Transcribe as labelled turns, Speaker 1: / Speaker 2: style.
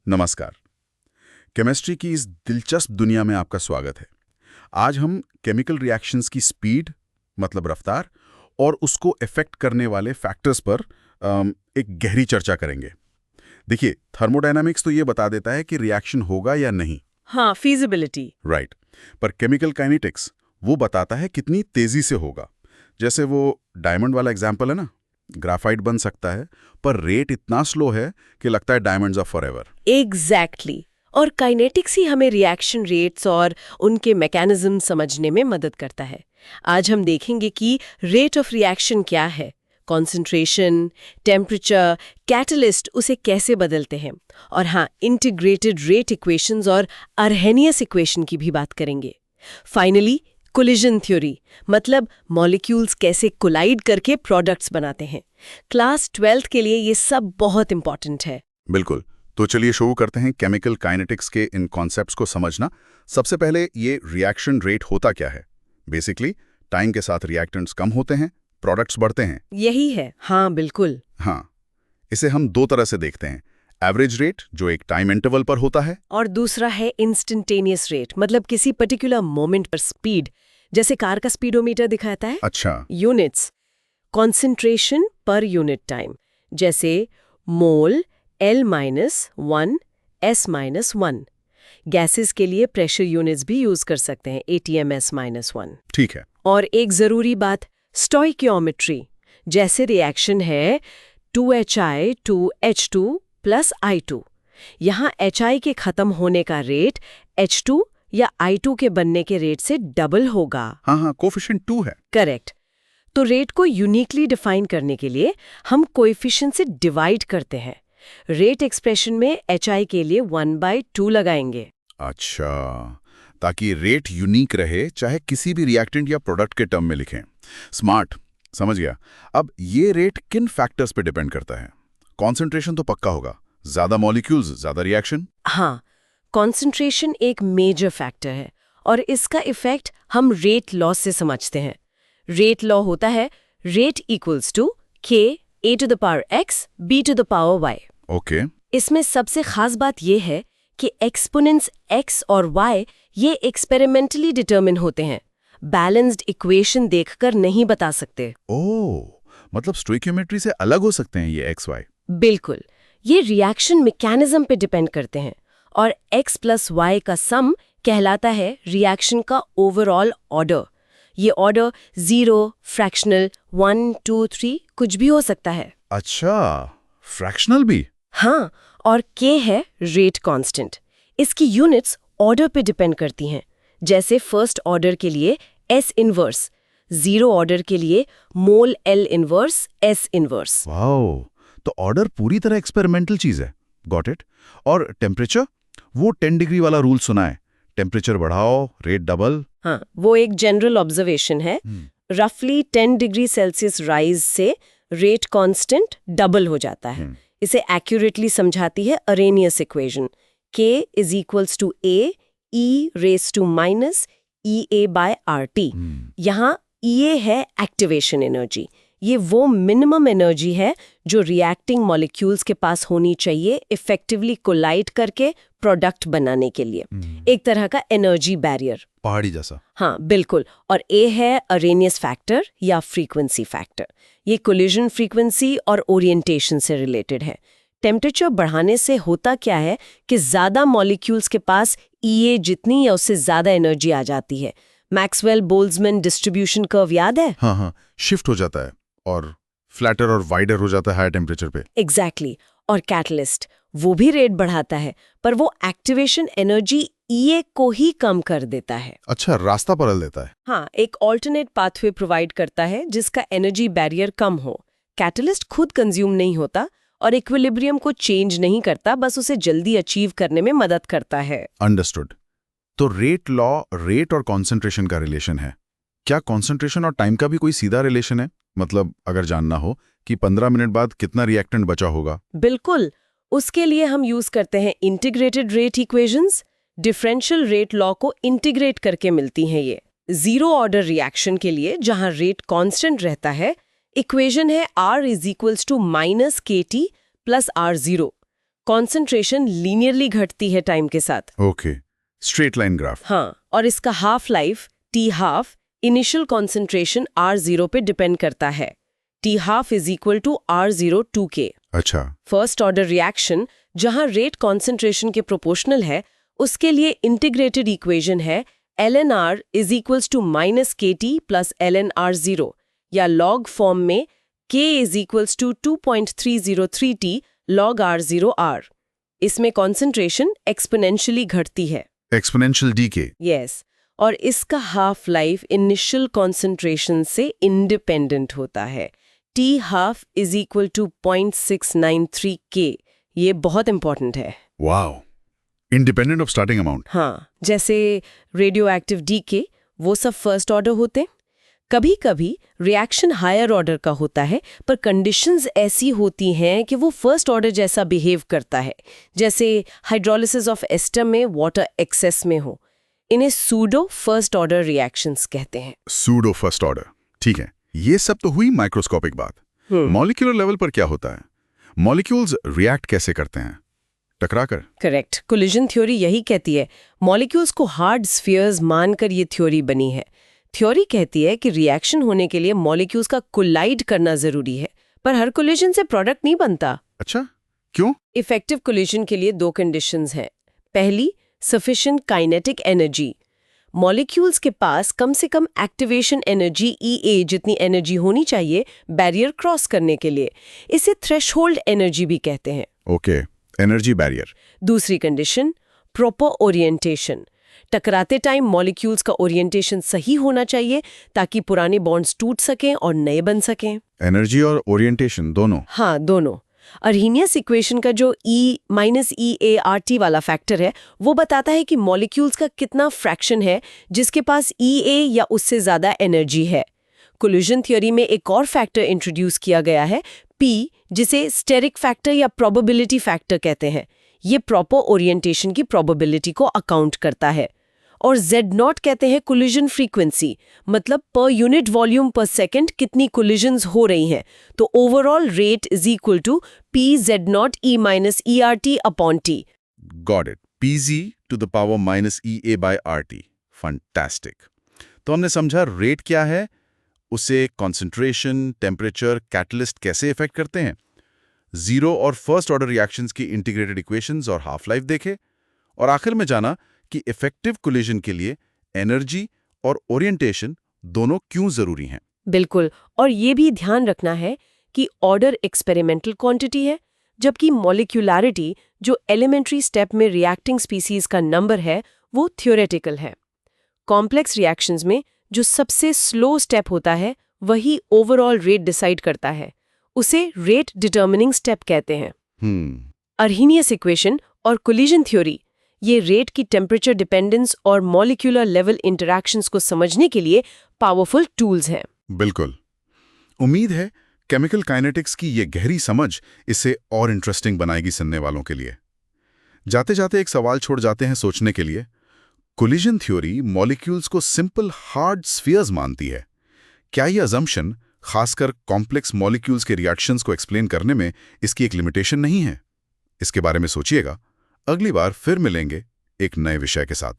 Speaker 1: नमस्कार। केमिस्ट्री की इस दिलचस्प दुनिया में आपका स्वागत है। आज हम केमिकल रिएक्शंस की स्पीड मतलब रफ्तार और उसको इफेक्ट करने वाले फैक्टर्स पर एक गहरी चर्चा करेंगे। देखिए, थर्मोडायनामिक्स तो ये बता देता है कि रिएक्शन होगा या नहीं।
Speaker 2: हाँ, फीजिबिलिटी।
Speaker 1: राइट। पर केमिकल काइनेटिक्स वो बताता है कितनी तेजी से होगा। जैसे वो डायमंड वाला एग्जाम्पल है ना, ग्राफाइट बन सकता है पर रेट इतना स्लो है कि लगता है डायमंड्स आर फॉरएवर।
Speaker 2: एग्जैक्टली। और काइनेटिक्स ही हमें रिएक्शन रेट्स और उनके मैकेनिज्म समझने में मदद करता है। आज हम देखेंगे कि रेट ऑफ रिएक्शन क्या है, कॉन्सेंट्रेशन, टेम्परेचर, कैटलिस्ट उसे कैसे बदलते हैं, और हाँ, इंटीग्रेटेड रेट इक्वेशंस और अर्हेनियस इक्वेशन की भी बात करेंगे। फाइनली, कोलिजन थ्योरी मतलब मॉलिक्यूल्स कैसे कोलाइड करके प्रोडक्ट्स बनाते हैं। क्लास 12th के लिए ये सब बहुत इंपॉर्टेंट है।
Speaker 1: बिल्कुल। तो चलिए शुरू करते हैं केमिकल काइनेटिक्स के इन कॉन्सेप्ट्स को समझना। सबसे पहले ये रिएक्शन रेट होता क्या है। बेसिकली टाइम के साथ रिएक्टेंट्स कम होते हैं, प्रोडक्ट्स बढ़ते हैं।
Speaker 2: यही है। हाँ, बिल्कुल।
Speaker 1: हाँ, इसे हम दो तरह से देखते हैं। एवरेज रेट जो एक टाइम इंटरवल पर होता है,
Speaker 2: और दूसरा है इंस्टेंटेनियस रेट मतलब किसी पर्टिकुलर मोमेंट पर स्पीड, जैसे कार का स्पीडोमीटर दिखाता है।
Speaker 1: अच्छा।
Speaker 2: Units, concentration per unit time, जैसे मोल L-1 S-1। गैसेस के लिए प्रेशर यूनिट्स भी यूज कर सकते हैं, ATM-S-1।
Speaker 1: ठीक है।
Speaker 2: और एक जरूरी बात, स्टोइकियोमेट्री, जैसे रिएक्शन है 2HI to H2 + I2। यहाँ HI के खत्म होने का रेट H2 या I2 के बनने के रेट से डबल होगा।
Speaker 1: हाँ, कोएफिशिएंट 2 है।
Speaker 2: करेक्ट। तो रेट को यूनिकली डिफाइन करने के लिए हम कोएफिशिएंट से डिवाइड करते हैं। रेट एक्सप्रेशन में HI के लिए 1/2 लगाएंगे।
Speaker 1: अच्छा, ताकि रेट यूनिक रहे, चाहे किसी भी रिएक्टेंट या प्रोडक्ट के टर्म में लिखें। स्मार्ट, समझ गया। अब ये रेट किन फैक्टर्स पे डिपेंड करता है? कॉन्सेंट्रेशन तो पक्का होगा, ज्यादा मॉलिक्यूल्स ज्यादा रिएक्शन।
Speaker 2: हाँ, कॉन्सेंट्रेशन एक मेजर फैक्टर है और इसका इफेक्ट हम रेट लॉ से समझते हैं। रेट लॉ होता है rate equals to K A⁴x B⁴y।
Speaker 1: Okay.
Speaker 2: इसमें सबसे खास बात यह है कि एक्सपोनेंट्स x और y ये एक्सपेरिमेंटली डिटरमिन होते हैं, बैलेंस्ड इक्वेशन देखकर नहीं बता सकते।
Speaker 1: ओह, मतलब स्टोइकियोमेट्री से अलग हो सकते हैं ये x y।
Speaker 2: बिल्कुल, ये रिएक्शन मैकेनिज्म पे डिपेंड करते हैं और x + y का सम कहलाता है रिएक्शन का ओवरऑल ऑर्डर। ये ऑर्डर 0, फ्रैक्शनल, 1, 2, 3 कुछ भी हो सकता है।
Speaker 1: अच्छा, फ्रैक्शनल भी।
Speaker 2: हाँ, और K है रेट कांस्टेंट। इसकी यूनिट्स ऑर्डर पे डिपेंड करती हैं, जैसे फर्स्ट ऑर्डर के लिए S इनवर्स, 0 ऑर्डर के लिए मोल L inverse S inverse.
Speaker 1: Wow, तो ऑर्डर पूरी तरह एक्सपेरिमेंटल चीज है। Got it. और टेम्परेचर, वो 10 डिग्री वाला रूल सुना है, टेम्परेचर बढ़ाओ रेट डबल।
Speaker 2: हाँ, वो एक जनरल ऑब्जर्वेशन है। रफली 10 डिग्री सेल्सियस राइज से रेट कांस्टेंट डबल हो जाता है। इसे एक्यूरेटली समझाती है Arrhenius equation, K = A e⁻⁻ EA/RT। यहाँ EA है एक्टिवेशन एनर्जी। ये वो मिनिमम एनर्जी है जो रिएक्टिंग मॉलिक्यूल्स के पास होनी चाहिए इफेक्टिवली कोलाइड करके प्रोडक्ट बनाने के लिए। एक तरह का एनर्जी बैरियर,
Speaker 1: पहाड़ी जैसा।
Speaker 2: हाँ बिल्कुल। और A है अरेनियस फैक्टर या फ्रीक्वेंसी फैक्टर। ये कोलिजन फ्रीक्वेंसी और ओरिएंटेशन से रिलेटेड है। टेम्परेचर बढ़ाने से होता क्या है कि ज्यादा मॉलिक्यूल्स के पास EA जितनी या उससे ज्यादा एनर्जी आ जाती है। मैक्सवेल बोल्ट्जमैन डिस्ट्रीब्यूशन कर्व याद है?
Speaker 1: हाँ, शिफ्ट हो जाता है और फ्लैटर और वाइडर हो जाता है हाई टेम्परेचर पे।
Speaker 2: एग्जैक्टली। और कैटलिस्ट वो भी रेट बढ़ाता है, पर वो एक्टिवेशन एनर्जी EA को ही कम कर देता है।
Speaker 1: अच्छा, रास्ता बदल देता है।
Speaker 2: हाँ, एक ऑल्टरनेट पाथवे प्रोवाइड करता है जिसका एनर्जी बैरियर कम हो। कैटलिस्ट खुद कंज्यूम नहीं होता और इक्विलिब्रियम को चेंज नहीं करता, बस उसे जल्दी अचीव करने में मदद करता है।
Speaker 1: अंडरस्टूड। तो रेट लॉ रेट और कॉन्सेंट्रेशन का रिलेशन है। क्या कॉन्सेंट्रेशन और टाइम का भी कोई सीधा रिलेशन है? मतलब अगर जानना हो कि 15 मिनट बाद कितना रिएक्टेंट बचा होगा।
Speaker 2: बिल्कुल, उसके लिए हम यूज करते हैं integrated rate equations. Differential rate law को इंटीग्रेट करके मिलती हैं ये। 0 ऑर्डर रिएक्शन के लिए जहां रेट कांस्टेंट रहता है, इक्वेशन है R = -KT + R0। Concentration linearly घटती है टाइम के साथ।
Speaker 1: Okay, straight line graph.
Speaker 2: हाँ, और इसका half life T half initial concentration R0 पे डिपेंड करता है। T half is equal to R0 2K।
Speaker 1: अच्छा।
Speaker 2: फर्स्ट ऑर्डर रिएक्शन जहां रेट कॉन्सेंट्रेशन के प्रोपोर्शनल है, उसके लिए इंटीग्रेटेड इक्वेशन है ln(R) is equals to -KT plus ln(R0) या लॉग फॉर्म में K is equals to 2.303T log R0R। इसमें कॉन्सेंट्रेशन एक्सपोनेंशियली घटती है।
Speaker 1: Exponential DK.
Speaker 2: यस, और इसका हाफ लाइफ इनिशियल कॉन्सेंट्रेशन से इंडिपेंडेंट होता है। T half is equal to 0.693K। ये बहुत इंपॉर्टेंट है।
Speaker 1: Wow, independent of starting amount.
Speaker 2: हाँ, जैसे रेडियो एक्टिव डीके, वो सब फर्स्ट ऑर्डर होते। कभी कभी रिएक्शन हायर ऑर्डर का होता है, पर कंडीशंस ऐसी होती हैं कि वो फर्स्ट ऑर्डर जैसा बिहेव करता है, जैसे हाइड्रोलिसिस ऑफ एस्टर में वाटर एक्सेस में हो। इन्हें सूडो फर्स्ट ऑर्डर रिएक्शंस कहते हैं।
Speaker 1: सूडो फर्स्ट ऑर्डर, ठीक है। ये सब तो हुई माइक्रोस्कोपिक बात। मॉलिक्यूलर लेवल पर क्या होता है? मॉलिक्यूल्स रिएक्ट कैसे करते हैं? टकराकर।
Speaker 2: करेक्ट, कोलिजन थ्योरी यही कहती है। मॉलिक्यूल्स को हार्ड स्फीयर्स मानकर ये थ्योरी बनी है। थ्योरी कहती है कि रिएक्शन होने के लिए मॉलिक्यूल्स का कोलाइड करना जरूरी है, पर हर कोलिजन से प्रोडक्ट नहीं बनता।
Speaker 1: अच्छा, क्यों?
Speaker 2: इफेक्टिव कोलिजन के लिए दो कंडीशंस हैं। पहली, सफिशिएंट काइनेटिक एनर्जी। मॉलिक्यूल्स के पास कम से कम एक्टिवेशन एनर्जी EA जितनी एनर्जी होनी चाहिए बैरियर क्रॉस करने के लिए। इसे थ्रेशोल्ड एनर्जी भी कहते हैं।
Speaker 1: Okay, energy barrier.
Speaker 2: दूसरी कंडीशन, प्रॉपर ओरिएंटेशन। टकराते टाइम मॉलिक्यूल्स का ओरिएंटेशन सही होना चाहिए ताकि पुराने बॉन्ड्स टूट सकें और नए बन सकें।
Speaker 1: एनर्जी और ओरिएंटेशन दोनों?
Speaker 2: हाँ, दोनों। अर्हीनियस इक्वेशन का जो E-EART वाला फैक्टर है, वो बताता है कि मॉलिक्यूल्स का कितना फ्रैक्शन है जिसके पास EA या उससे ज्यादा एनर्जी है। कोलिजन थ्योरी में एक और फैक्टर इंट्रोड्यूस किया गया है, P, जिसे स्टेरिक फैक्टर या प्रोबेबिलिटी फैक्टर कहते हैं। ये प्रॉपर ओरिएंटेशन की प्रोबेबिलिटी को अकाउंट करता है। और Z0 कहते हैं कोलिजन फ्रीक्वेंसी, मतलब per unit volume per second कितनी कोलिजन्स हो रही हैं। तो overall rate is equal to PZ0 E minus ERT upon T।
Speaker 1: Got it. PZ to the power minus EA by RT. Fantastic. तो हमने समझा रेट क्या है, उसे कॉन्सेंट्रेशन, टेम्परेचर, कैटलिस्ट कैसे इफेक्ट करते हैं, जीरो और फर्स्ट ऑर्डर रिएक्शंस की इंटीग्रेटेड इक्वेशंस और हाफ लाइफ देखे, और आखिर में जाना कि इफेक्टिव कोलिजन के लिए एनर्जी और ओरिएंटेशन दोनों क्यों जरूरी हैं।
Speaker 2: बिल्कुल, और ये भी ध्यान रखना है कि ऑर्डर एक्सपेरिमेंटल क्वांटिटी है, जबकि मॉलिक्यूलैरिटी जो एलिमेंट्री स्टेप में रिएक्टिंग स्पीसीज का नंबर है, वो थ्योरेटिकल है। कॉम्प्लेक्स रिएक्शंस में जो सबसे स्लो स्टेप होता है, वही ओवरऑल रेट डिसाइड करता है। उसे रेट डिटर्मिनिंग स्टेप कहते हैं। अर्हीनियस इक्वेशन और कोलिजन थ्योरी ये रेट की टेम्परेचर डिपेंडेंस और मॉलिक्यूलर लेवल इंटरैक्शंस को समझने के लिए पावरफुल टूल्स हैं।
Speaker 1: बिल्कुल। उम्मीद है केमिकल काइनेटिक्स की ये गहरी समझ इसे और इंटरेस्टिंग बनाएगी सुनने वालों के लिए। जाते जाते एक सवाल छोड़ जाते हैं सोचने के लिए। कोलिजन थ्योरी मॉलिक्यूल्स को सिंपल हार्ड स्फीयर्स मानती है। क्या ये अजम्पशन खासकर कॉम्प्लेक्स मॉलिक्यूल्स के रिएक्शंस को एक्सप्लेन करने में इसकी एक लिमिटेशन नहीं है? इसके बारे में सोचिएगा। अगली बार फिर मिलेंगे एक नए विषय के साथ।